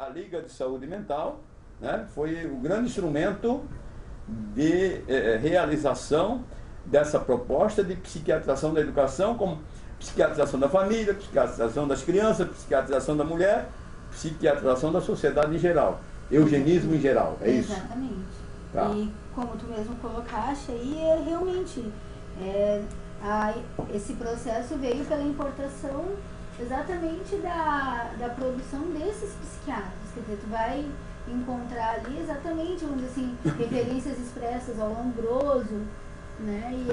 a Liga de Saúde Mental, né, foi o grande instrumento de realização dessa proposta de psiquiatrização da educação, como psiquiatrização da família, psiquiatrização das crianças, psiquiatrização da mulher, psiquiatrização da sociedade em geral, eugenismo em geral, é isso? Exatamente. Tá. E como tu mesmo colocaste aí, realmente esse processo veio pela importação exatamente da produção desses psiquiatras. Quer dizer, tu vai encontrar ali exatamente, vamos dizer assim, referências expressas ao Lombroso, né, e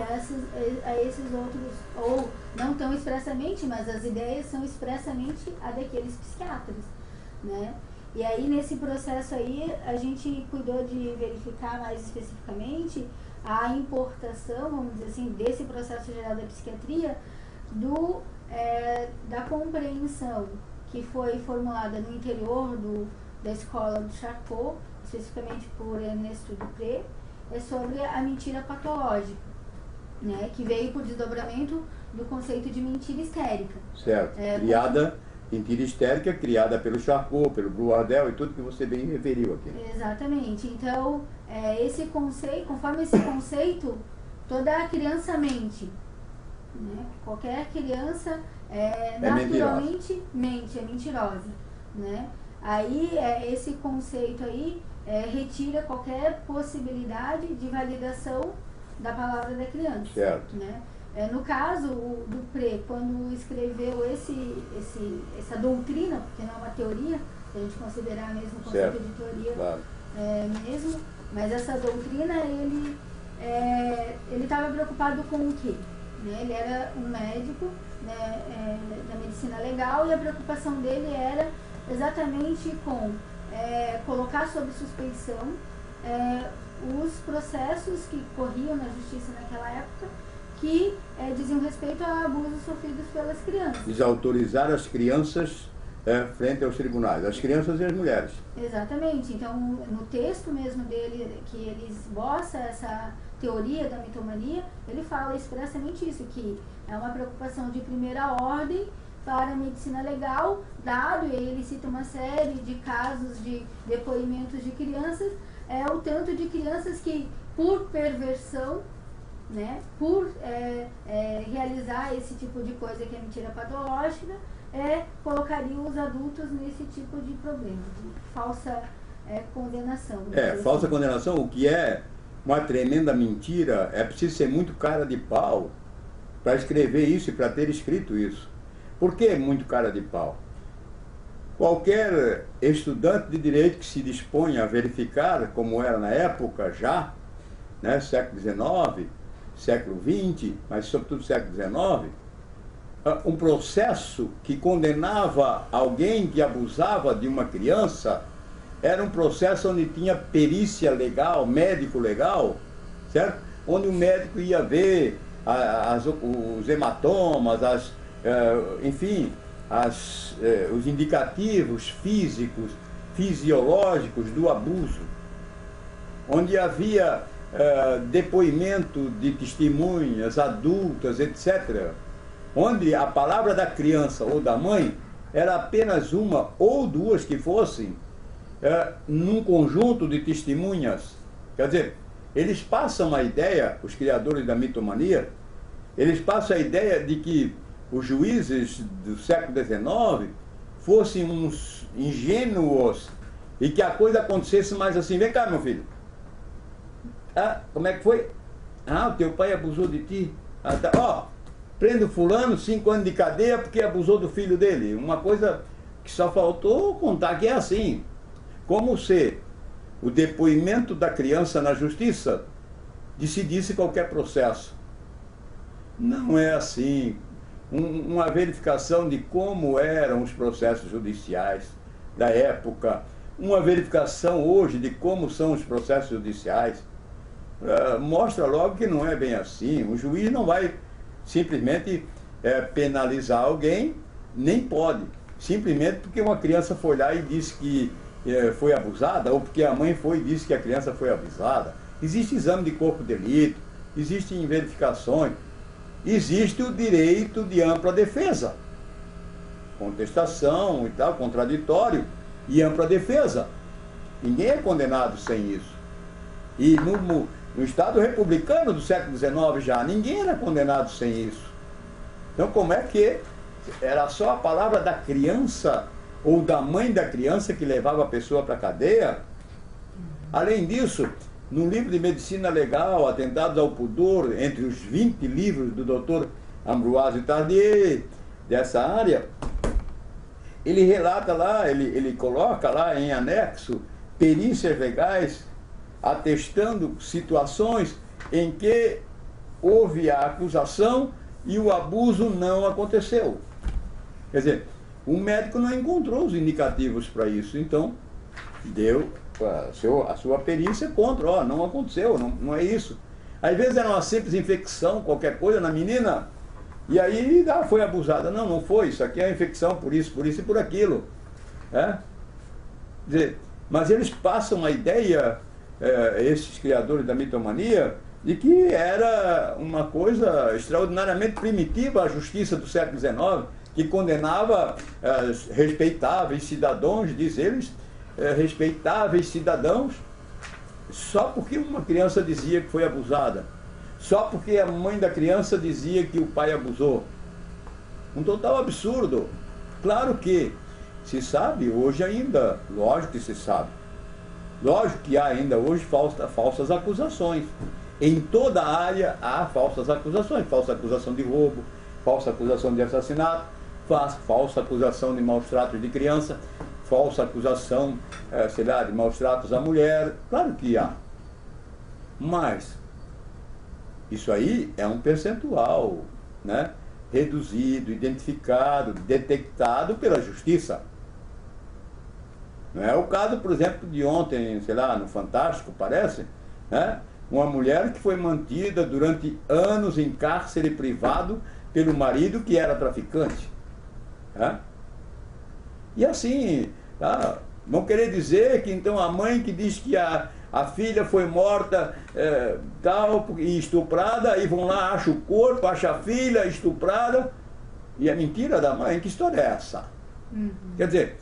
a esses outros, ou não tão expressamente, mas as ideias são expressamente a daqueles psiquiatras, né. E aí, nesse processo aí, a gente cuidou de verificar mais especificamente a importação, vamos dizer assim, desse processo geral da psiquiatria, da compreensão que foi formulada no interior da escola do Charcot, especificamente por Ernesto Dupré, sobre a mentira patológica, né, que veio por desdobramento do conceito de mentira histérica. Certo. Mentira histérica, criada pelo Charcot, pelo Brouardel e tudo que você bem referiu aqui. Exatamente. Então, esse conceito, conforme esse conceito, toda criança mente. Né? Qualquer criança naturalmente mente, é mentirosa. Né? Aí, esse conceito aí retira qualquer possibilidade de validação da palavra da criança. Certo. Né? No caso, o Dupré, quando escreveu essa doutrina, porque não é uma teoria, se a gente considerar mesmo o conceito certo. de teoria, claro. Mesmo, mas essa doutrina, ele estava preocupado com o quê? Né? Ele era um médico, né, da medicina legal, e a preocupação dele era exatamente com colocar sob suspeição os processos que corriam na justiça naquela época, que diziam respeito a abusos sofridos pelas crianças. Desautorizar as crianças frente aos tribunais, as crianças e as mulheres. Exatamente. Então, no texto mesmo dele, que ele esboça essa teoria da mitomania, ele fala expressamente isso, que é uma preocupação de primeira ordem para a medicina legal, dado, e ele cita uma série de casos de depoimentos de crianças, o tanto de crianças que, por perversão, né, por realizar esse tipo de coisa que é mentira patológica, colocariam os adultos nesse tipo de problema, de falsa condenação. Falsa condenação, o que é uma tremenda mentira. É preciso ser muito cara de pau para escrever isso e para ter escrito isso. Por que muito cara de pau? Qualquer estudante de direito que se dispõe a verificar, como era na época já, né, século XIX, século XX, mas sobretudo século XIX, um processo que condenava alguém que abusava de uma criança era um processo onde tinha perícia legal, médico legal, certo? Onde o médico ia ver os hematomas, enfim, os indicativos físicos, fisiológicos do abuso, onde havia depoimento de testemunhas adultas, etc., onde a palavra da criança ou da mãe era apenas uma ou duas que fossem num conjunto de testemunhas. Quer dizer, eles passam a ideia, os criadores da mitomania, eles passam a ideia de que os juízes do século XIX fossem uns ingênuos e que a coisa acontecesse mais assim: vem cá, meu filho, como é que foi? O teu pai abusou de ti. Prende o fulano, 5 anos de cadeia porque abusou do filho dele. Uma coisa que só faltou contar que é assim. Como se o depoimento da criança na justiça decidisse qualquer processo. Não é assim. Uma verificação de como eram os processos judiciais da época, uma verificação hoje de como são os processos judiciais, mostra logo que não é bem assim. O juiz não vai simplesmente penalizar alguém, nem pode, simplesmente porque uma criança foi lá e disse que foi abusada, ou porque a mãe foi e disse que a criança foi abusada. Existe exame de corpo de delito, existem verificações, existe o direito de ampla defesa, contestação e tal, contraditório, e ampla defesa. Ninguém é condenado sem isso. E no Estado republicano do século XIX já, ninguém era condenado sem isso. Então como é que era só a palavra da criança ou da mãe da criança que levava a pessoa para a cadeia? Além disso, no livro de Medicina Legal, Atentados ao Pudor, entre os 20 livros do Dr. Ambroise Tardieu, dessa área, ele relata lá, ele coloca lá em anexo perícias legais atestando situações em que houve a acusação e o abuso não aconteceu. Quer dizer, o médico não encontrou os indicativos para isso, então deu a sua perícia contra, não aconteceu, não é isso. Às vezes era uma simples infecção, qualquer coisa na menina, e aí foi abusada. Não foi, isso aqui é uma infecção por isso e por aquilo. Quer dizer, mas eles passam a ideia, esses criadores da mitomania, de que era uma coisa extraordinariamente primitiva a justiça do século XIX, que condenava respeitáveis cidadãos, diz eles, respeitáveis cidadãos, só porque uma criança dizia que foi abusada, só porque a mãe da criança dizia que o pai abusou. Um total absurdo. Claro que se sabe hoje ainda, lógico que se sabe, lógico que há ainda hoje falsas acusações. Em toda a área há falsas acusações, falsa acusação de roubo, falsa acusação de assassinato, falsa acusação de maus tratos de criança, falsa acusação, de maus tratos à mulher, claro que há. Mas isso aí é um percentual, né, reduzido, identificado, detectado pela justiça. Não é o caso, por exemplo, de ontem, no Fantástico, parece, né, uma mulher que foi mantida durante anos em cárcere privado pelo marido que era traficante. E assim, vão querer dizer que então a mãe que diz que a filha foi morta e estuprada, aí vão lá, acham o corpo, acham a filha estuprada, e é mentira da mãe. Que história é essa? Quer dizer,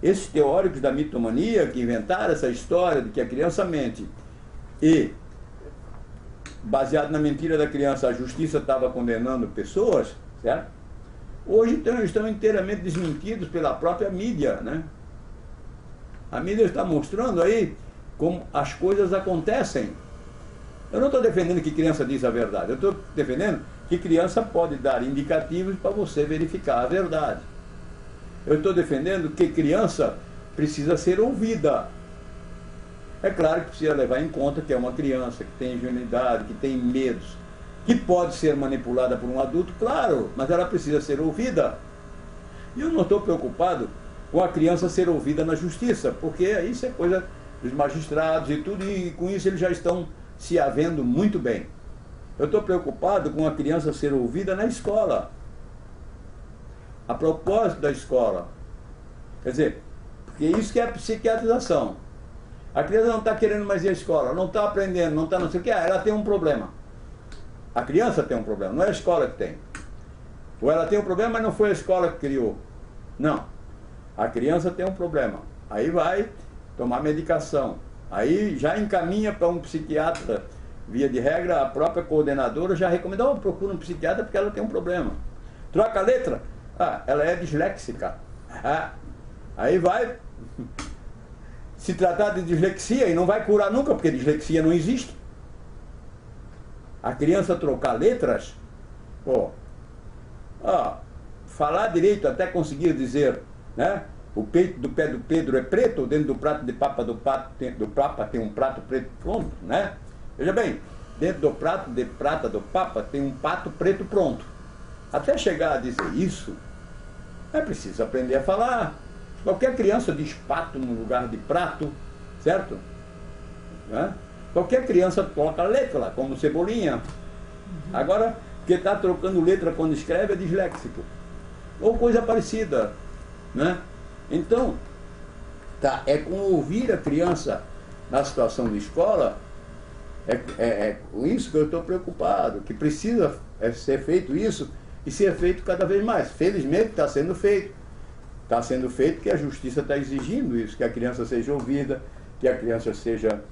esses teóricos da mitomania que inventaram essa história de que a criança mente e, baseado na mentira da criança, a justiça estava condenando pessoas, certo? Hoje então estão inteiramente desmentidos pela própria mídia, né? A mídia está mostrando aí como as coisas acontecem. Eu não estou defendendo que criança diz a verdade, eu estou defendendo que criança pode dar indicativos para você verificar a verdade. Eu estou defendendo que criança precisa ser ouvida. É claro que precisa levar em conta que é uma criança, que tem ingenuidade, que tem medos, que pode ser manipulada por um adulto, claro, mas ela precisa ser ouvida. E eu não estou preocupado com a criança ser ouvida na justiça, porque isso é coisa dos magistrados e tudo, e com isso eles já estão se havendo muito bem. Eu estou preocupado com a criança ser ouvida na escola, a propósito da escola. Quer dizer, porque isso que é a psiquiatrização. A criança não está querendo mais ir à escola, não está aprendendo, não está não sei o que, ela tem um problema. A criança tem um problema, não é a escola que tem. Ou ela tem um problema, mas não foi a escola que criou. Não. A criança tem um problema. Aí vai tomar medicação. Aí já encaminha para um psiquiatra. Via de regra, a própria coordenadora já recomendou, procura um psiquiatra porque ela tem um problema. Troca a letra. Ela é disléxica. Aí vai se tratar de dislexia e não vai curar nunca, porque dislexia não existe. A criança trocar letras, falar direito até conseguir dizer, né? O peito do pé do Pedro é preto, dentro do prato de papa do Papa tem um prato preto pronto, né? Veja bem, dentro do prato de prata do Papa tem um pato preto pronto. Até chegar a dizer isso, é preciso aprender a falar. Qualquer criança diz pato no lugar de prato, certo? Né? Qualquer criança coloca letra, como Cebolinha. Agora, que está trocando letra quando escreve é disléxico. Ou coisa parecida. Né? Então, é com ouvir a criança na situação de escola, é com isso que eu estou preocupado, que precisa ser feito isso e ser feito cada vez mais. Felizmente está sendo feito. está sendo feito porque a justiça está exigindo isso, que a criança seja ouvida, que a criança seja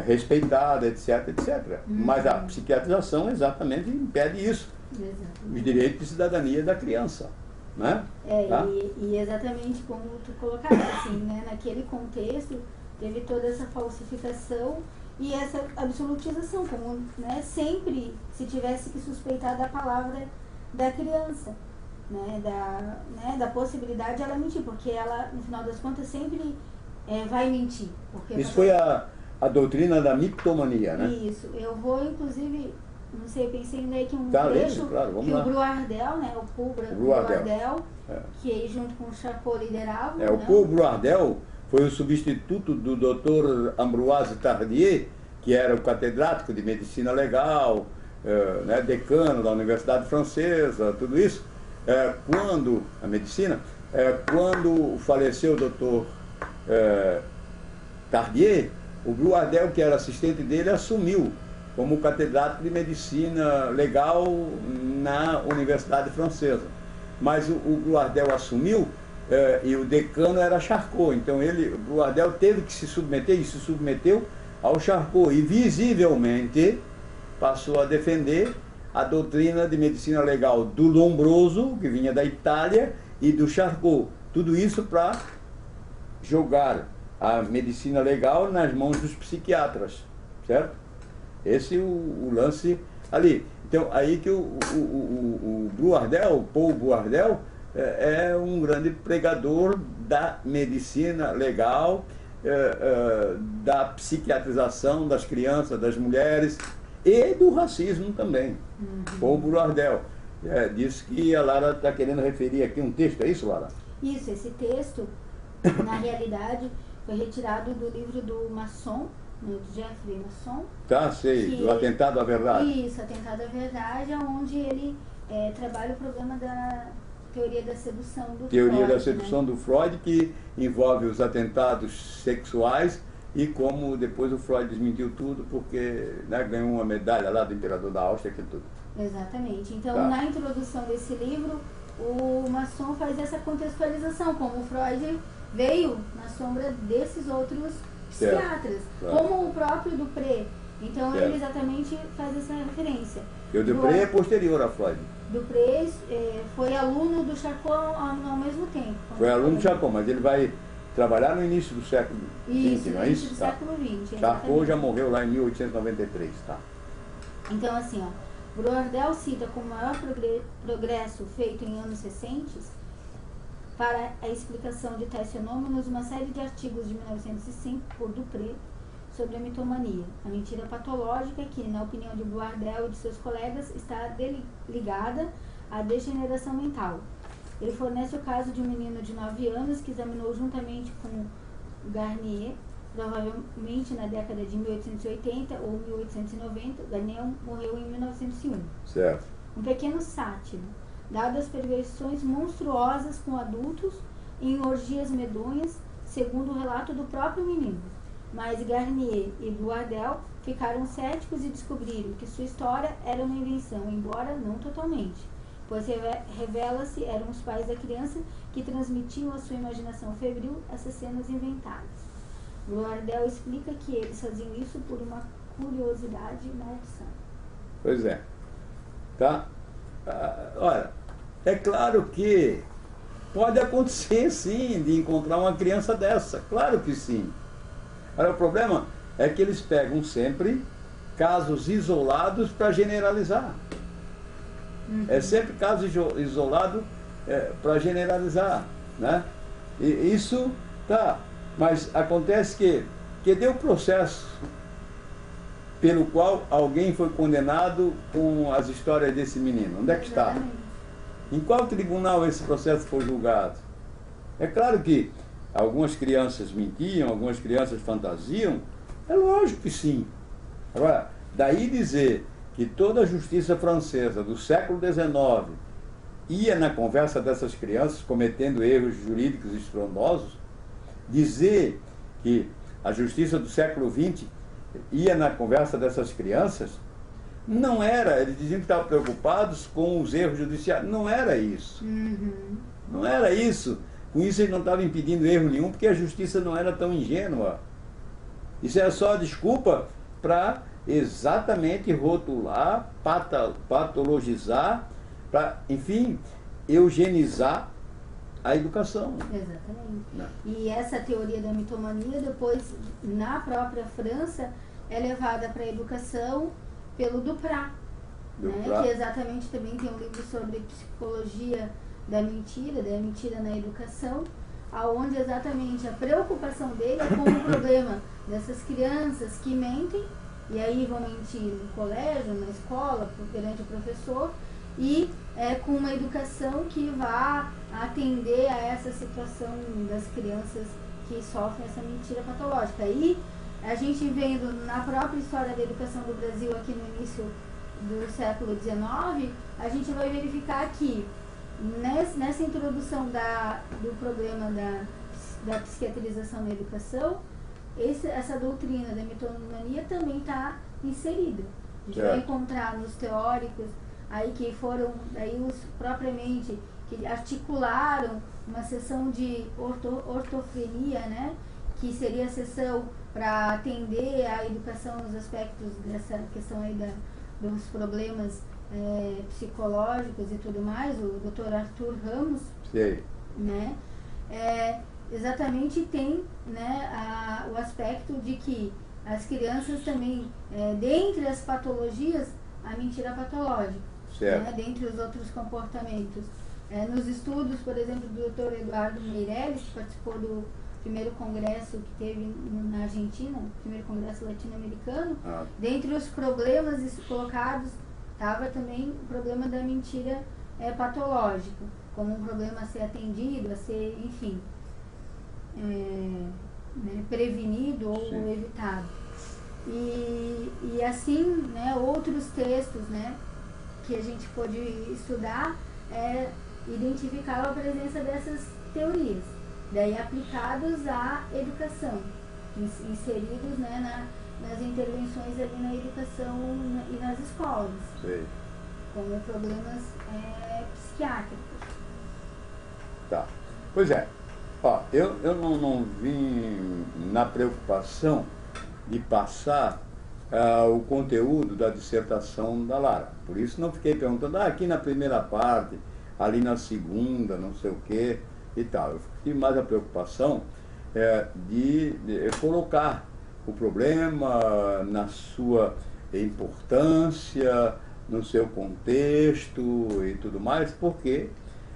respeitada, etc, etc. Mas a psiquiatrização exatamente impede isso. Os direitos de cidadania da criança. Né? Tá? E exatamente como tu colocaste, assim, né? Naquele contexto teve toda essa falsificação e essa absolutização, como, né, sempre se tivesse que suspeitar da palavra da criança, né, da possibilidade de ela mentir, porque ela, no final das contas, sempre vai mentir. Porque isso foi a doutrina da mitomania, né? Isso. Eu vou, inclusive, não sei, eu pensei aí que um tá, trecho claro, que lá. O Brouardel, né, o Paul Brouardel, que aí junto com o Charcot lideravam. O Paul Brouardel foi o substituto do Dr. Ambroise Tardieu, que era o catedrático de medicina legal, né, decano da Universidade Francesa, tudo isso. Quando a medicina, quando faleceu o Dr. Tardieu, o Brouardel, que era assistente dele, assumiu como catedrático de medicina legal na Universidade Francesa. Mas o Brouardel assumiu e o decano era Charcot. Então o Brouardel teve que se submeter e se submeteu ao Charcot. E visivelmente passou a defender a doutrina de medicina legal do Lombroso, que vinha da Itália, e do Charcot. Tudo isso para jogar a medicina legal nas mãos dos psiquiatras, certo? Esse é o lance ali. Então, aí que o Brouardel, o Paul Brouardel, é um grande pregador da medicina legal, da psiquiatrização das crianças, das mulheres e do racismo também. Paul Brouardel. Disse que a Lara está querendo referir aqui um texto, é isso, Lara? Isso, esse texto, na realidade, foi retirado do livro do Masson, do Jeffrey Masson. Tá, sei, do Atentado à Verdade. Isso, Atentado à Verdade, onde ele trabalha o problema da teoria da sedução do Freud. Teoria da sedução, né, do Freud, que envolve os atentados sexuais e como depois o Freud desmentiu tudo, porque, né, ganhou uma medalha lá do imperador da Áustria, aquilo tudo. Exatamente. Então, tá, na introdução desse livro, o Masson faz essa contextualização, como o Freud veio na sombra desses outros psiquiatras, como o próprio Dupré. Então ele exatamente faz essa referência. E o Dupré é posterior a Freud. Dupré foi aluno do Charcot ao mesmo tempo. Foi aluno do Charcot, mas ele vai trabalhar no início do século XX, não é isso? No século XX. Charcot já morreu lá em 1893, tá? Então, assim, ó, Brouardel cita como o maior progresso feito em anos recentes para a explicação de tais fenômenos uma série de artigos de 1905 por Dupré sobre a mitomania, a mentira patológica que, na opinião de Brouardel e de seus colegas, está ligada à degeneração mental. Ele fornece o caso de um menino de 9 anos que examinou juntamente com Garnier, provavelmente na década de 1880 ou 1890, Garnier morreu em 1901. Certo. Um pequeno sátiro, dado as perversões monstruosas com adultos em orgias medonhas, segundo o relato do próprio menino. Mas Garnier e Brouardel ficaram céticos e descobriram que sua história era uma invenção, embora não totalmente, pois revela-se eram os pais da criança que transmitiam à sua imaginação febril essas cenas inventadas. Brouardel explica que eles faziam isso por uma curiosidade maldição. Pois é. Tá? Olha, é claro que pode acontecer sim de encontrar uma criança dessa, claro que sim. Agora, o problema é que eles pegam sempre casos isolados para generalizar. É sempre caso isolado para generalizar, né? E isso tá, mas acontece que deu processo pelo qual alguém foi condenado com as histórias desse menino. Onde é que está? Em qual tribunal esse processo foi julgado? É claro que algumas crianças mentiam, algumas crianças fantasiam, é lógico que sim. Agora, daí dizer que toda a justiça francesa do século XIX ia na conversa dessas crianças, cometendo erros jurídicos estrondosos, dizer que a justiça do século XX ia na conversa dessas crianças, não era, eles diziam que estavam preocupados com os erros judiciais, não era isso. Não era isso. Com isso ele não estava impedindo erro nenhum, porque a justiça não era tão ingênua. Isso é só desculpa para exatamente rotular, patologizar, para, enfim, eugenizar a educação. Exatamente. Não. E essa teoria da mitomania, depois, na própria França, é levada para a educação pelo Duprat, né? Que exatamente também tem um livro sobre psicologia da mentira na educação, aonde exatamente a preocupação dele é com o problema dessas crianças que mentem, e aí vão mentir no colégio, na escola, perante o professor, e com uma educação que vá atender a essa situação das crianças que sofrem essa mentira patológica. E a gente vendo na própria história da educação do Brasil aqui no início do século XIX, a gente vai verificar que nessa introdução do problema da psiquiatrização na educação, essa doutrina da mitomania também está inserida. A gente vai encontrar nos teóricos aí que foram aí os propriamente que articularam uma sessão de ortofrenia, né, que seria a sessão para atender a educação nos aspectos dessa questão aí dos problemas psicológicos e tudo mais, o Dr. Arthur Ramos, né, exatamente tem, né, o aspecto de que as crianças também, dentre as patologias, a mentira patológica, né, dentre os outros comportamentos. Nos estudos, por exemplo, do Dr. Eduardo Meirelles, que participou do primeiro congresso que teve na Argentina, o primeiro congresso latino-americano, dentre os problemas colocados, estava também o problema da mentira patológica, como um problema a ser atendido, a ser, enfim, né, prevenido ou evitado. E assim, né, outros textos, né, que a gente pôde estudar identificaram a presença dessas teorias, daí aplicados à educação, inseridos, né, nas intervenções ali na educação e nas escolas, como problemas psiquiátricos. Tá. Pois é. Ó, eu não vim na preocupação de passar o conteúdo da dissertação da Lara. Por isso não fiquei perguntando, aqui na primeira parte, ali na segunda, não sei o quê e tal. Eu tive mais a preocupação de colocar o problema na sua importância, no seu contexto e tudo mais, porque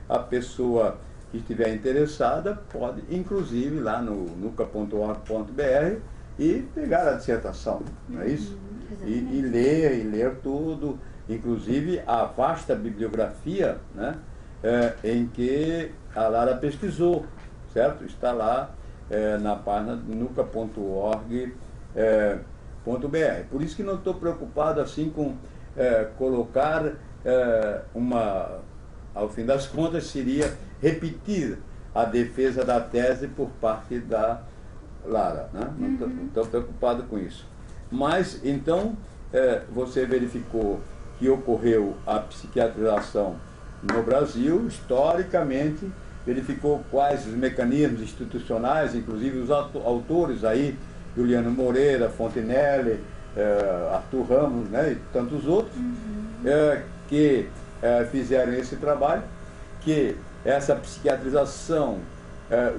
a pessoa que estiver interessada pode, inclusive, lá no nuca.org.br e pegar a dissertação, não é isso? E ler tudo, inclusive a vasta bibliografia, né, em que a Lara pesquisou, certo? Está lá na página nuca.org.br. Por isso que não estou preocupado assim com colocar ao fim das contas, seria repetir a defesa da tese por parte da Lara, né? Não estou preocupado com isso. Mas, então, você verificou que ocorreu a psiquiatrização no Brasil, historicamente, verificou quais os mecanismos institucionais, inclusive os autores aí, Juliano Moreira, Fontenelle, Arthur Ramos, né, e tantos outros, que fizeram esse trabalho, que essa psiquiatrização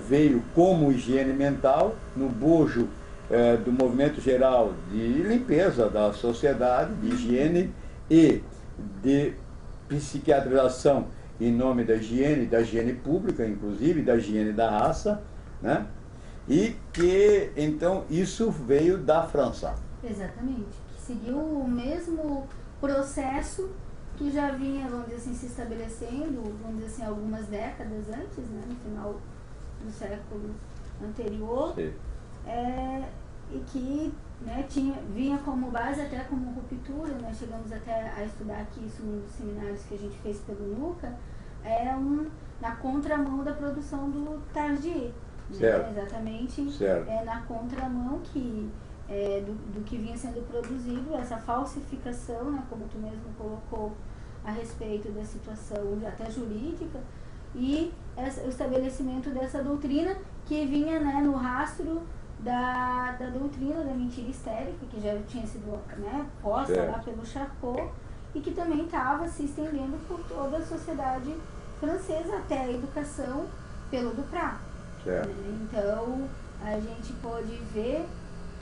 veio como higiene mental, no bojo do movimento geral de limpeza da sociedade, de higiene e de psiquiatrização em nome da higiene pública, inclusive, da higiene da raça, né? E que, então, isso veio da França. Exatamente, que seguiu o mesmo processo que já vinha, vamos dizer assim, se estabelecendo, vamos dizer assim, algumas décadas antes, né, no final do século anterior, e que, né, vinha como base até como ruptura, nós chegamos até a estudar aqui isso nos seminários que a gente fez pelo NUCA, na contramão da produção do Tardieu, né, exatamente, na contramão do que vinha sendo produzido, essa falsificação, né, como tu mesmo colocou, a respeito da situação até jurídica, e o estabelecimento dessa doutrina que vinha, né, no rastro da doutrina da mentira histérica, que já tinha sido, né, posta lá pelo Charcot, e que também estava se estendendo por toda a sociedade francesa, até a educação pelo Duprat. Então, a gente pode ver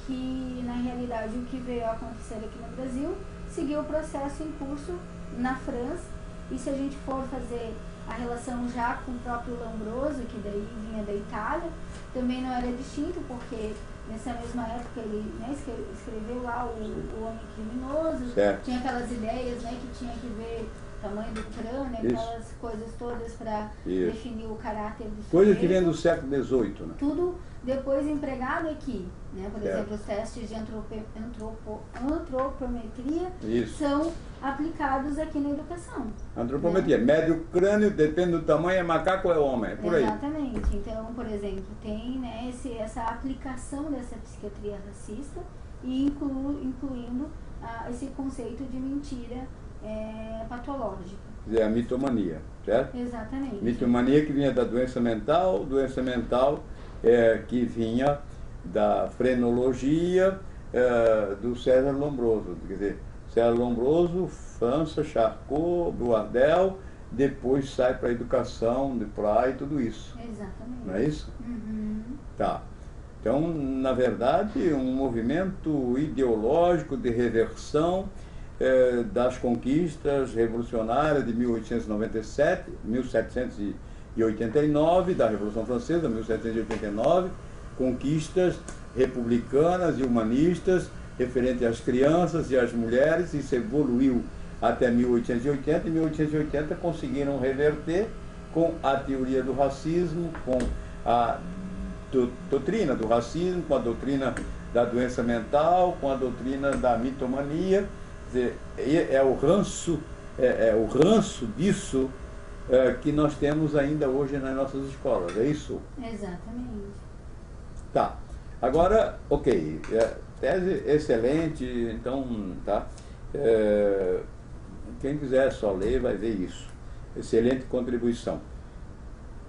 que, na realidade, o que veio a acontecer aqui no Brasil seguiu o processo em curso na França, e se a gente for fazer a relação já com o próprio Lombroso, que daí vinha da Itália, também não era distinto, porque nessa mesma época ele, né, escreveu lá o Homem Criminoso, tinha aquelas ideias, né, que tinha que ver o tamanho do crânio, aquelas coisas todas para definir o caráter do sujeito. Coisa que vem do século XVIII, né? Tudo depois empregado aqui, né? Por exemplo, os testes de antropometria são aplicados aqui na educação. Antropometria, né? Mede o crânio, depende do tamanho, é macaco ou é homem, é por aí. Exatamente. Então, por exemplo, tem, né, essa aplicação dessa psiquiatria racista e incluindo esse conceito de mentira patológica. É a mitomania, certo? Exatamente. Mitomania que vinha da doença mental que vinha da frenologia do César Lombroso. Quer dizer, César Lombroso, França, Charcot, Boardel, depois sai para a educação, de praia e tudo isso. Exatamente. Não é isso? Uhum. Tá. Então, na verdade, um movimento ideológico de reversão das conquistas revolucionárias de 1897, 1789, da Revolução Francesa, 1789, conquistas republicanas e humanistas referente às crianças e às mulheres. Isso evoluiu até 1880, e em 1880 conseguiram reverter com a teoria do racismo, com a doutrina do racismo, com a doutrina da doença mental, com a doutrina da mitomania. Quer dizer, é o ranço disso que nós temos ainda hoje nas nossas escolas, é isso? Exatamente. Tá. Agora, ok, tese excelente, então, tá. Quem quiser só ler vai ver isso. Excelente contribuição.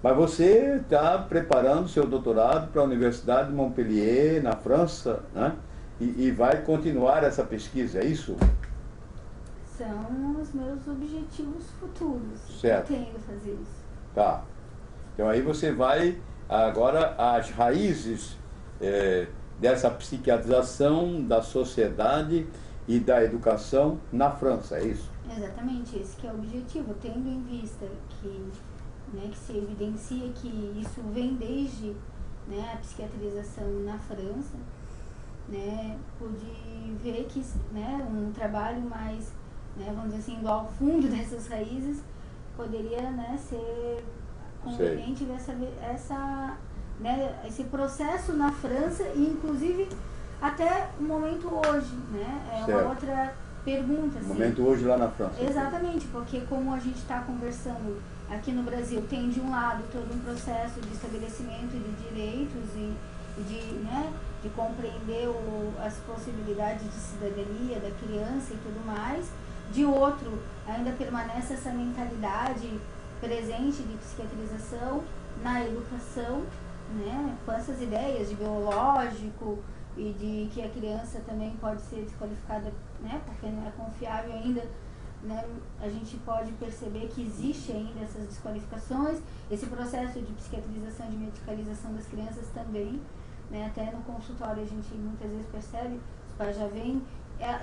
Mas você está preparando seu doutorado para a Universidade de Montpellier, na França, né? E vai continuar essa pesquisa, é isso? São os meus objetivos futuros. Certo. Eu pretendo fazer isso. Tá. Então aí você vai agora às raízes dessa psiquiatrização da sociedade e da educação na França, é isso? Exatamente, esse que é o objetivo, tendo em vista que, né, que se evidencia que isso vem desde, né, a psiquiatrização na França, né, pude ver que, né, um trabalho mais, né, vamos dizer assim, indo ao fundo dessas raízes, poderia, né, ser conveniente ver né, esse processo na França e inclusive até o momento hoje, né, uma outra pergunta. O momento hoje lá na França. Exatamente, porque como a gente está conversando aqui no Brasil, tem de um lado todo um processo de estabelecimento de direitos e de, né, de compreender as possibilidades de cidadania da criança e tudo mais. De outro, ainda permanece essa mentalidade presente de psiquiatrização na educação, né, com essas ideias de biológico e de que a criança também pode ser desqualificada, né, porque não é confiável ainda, né, a gente pode perceber que existe ainda essas desqualificações, esse processo de psiquiatrização, de medicalização das crianças também, né, até no consultório a gente muitas vezes percebe, os pais já vêm,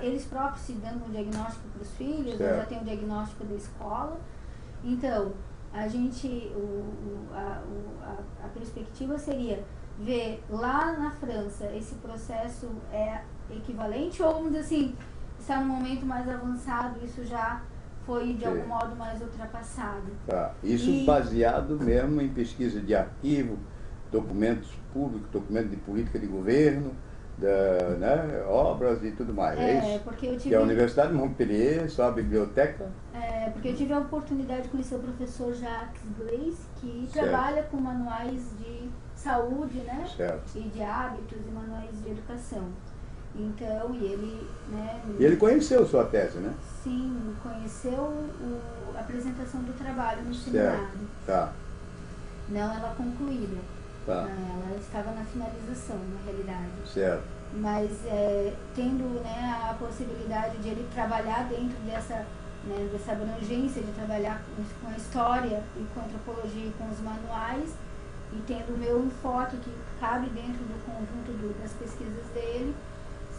eles próprios se dando um diagnóstico para os filhos, já tem um diagnóstico da escola. Então, a gente, a perspectiva seria ver lá na França esse processo é equivalente ou, vamos dizer assim, está num momento mais avançado, isso já foi de algum modo mais ultrapassado. Tá. Isso baseado mesmo em pesquisa de arquivo, documentos públicos, documentos de política de governo, né, obras e tudo mais, é isso? Porque eu tive... Que é a Universidade de Montpellier, só a biblioteca? Porque eu tive a oportunidade de conhecer o professor Jacques Glaise, que trabalha com manuais de saúde, né? Certo. E de hábitos e manuais de educação. Então, e ele, né... E ele conheceu sua tese, né? Sim, conheceu a apresentação do trabalho no seminário. Tá. não ela concluída. Tá. Ela estava na finalização, na realidade. Certo. Mas tendo, né, a possibilidade de ele trabalhar dentro dessa, né, dessa abrangência de trabalhar com a história e com a antropologia e com os manuais, e tendo o meu enfoque que cabe dentro do conjunto das pesquisas dele,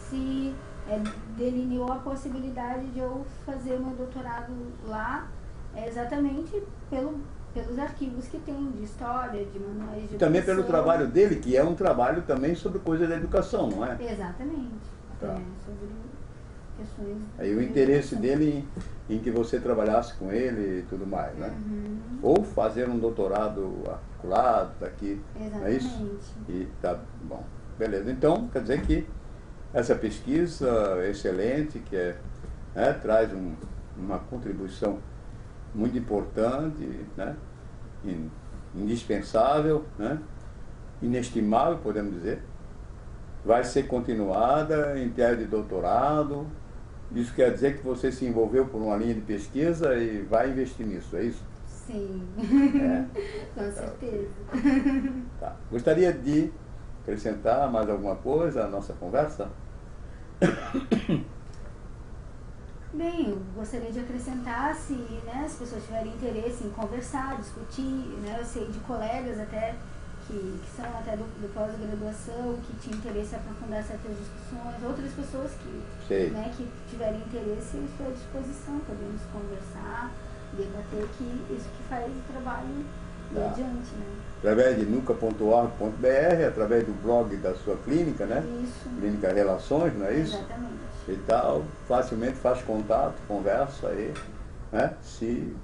se delineou a possibilidade de eu fazer meu doutorado lá, exatamente pelos arquivos que tem de história, de manuais de educação. Também pelo trabalho dele, que é um trabalho também sobre coisa da educação, não é? Exatamente. Tá. Sobre questões... Aí o interesse dele em que você trabalhasse com ele e tudo mais, né? Uhum. Ou fazer um doutorado articulado, tá aqui, não é isso? Exatamente. E tá bom, beleza. Então, quer dizer que essa pesquisa excelente, que traz uma contribuição muito importante, né? Indispensável, né? Inestimável, podemos dizer, vai ser continuada em tese de doutorado. Isso quer dizer que você se envolveu por uma linha de pesquisa e vai investir nisso, é isso? Sim, com certeza. Tá. Gostaria de acrescentar mais alguma coisa à nossa conversa? Bem, eu gostaria de acrescentar, se as pessoas tiverem interesse em conversar, discutir, eu sei de colegas até que são até do pós-graduação, que tinham interesse em aprofundar certas discussões, outras pessoas que tiverem interesse, eu estou à disposição, podemos conversar, debater, que isso que faz o trabalho ir adiante, Através de nuca.org.br, através do blog da sua clínica, né? Isso. Clínica Relações, não é isso? Exatamente. E tal, facilmente faz contato, conversa aí, né? Se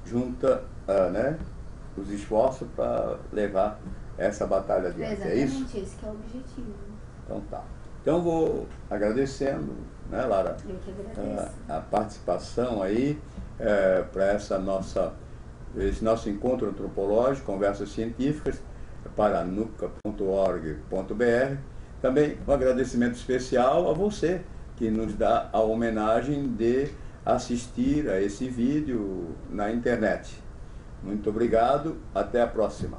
junta, os esforços para levar essa batalha adiante. Exatamente, é isso? Esse que é o objetivo. Então tá. Então vou agradecendo, né, Lara? Eu que agradeço. A participação aí para esse nosso encontro antropológico, conversas científicas, para nuca.org.br. Também um agradecimento especial a você, que nos dá a homenagem de assistir a esse vídeo na internet. Muito obrigado, até a próxima.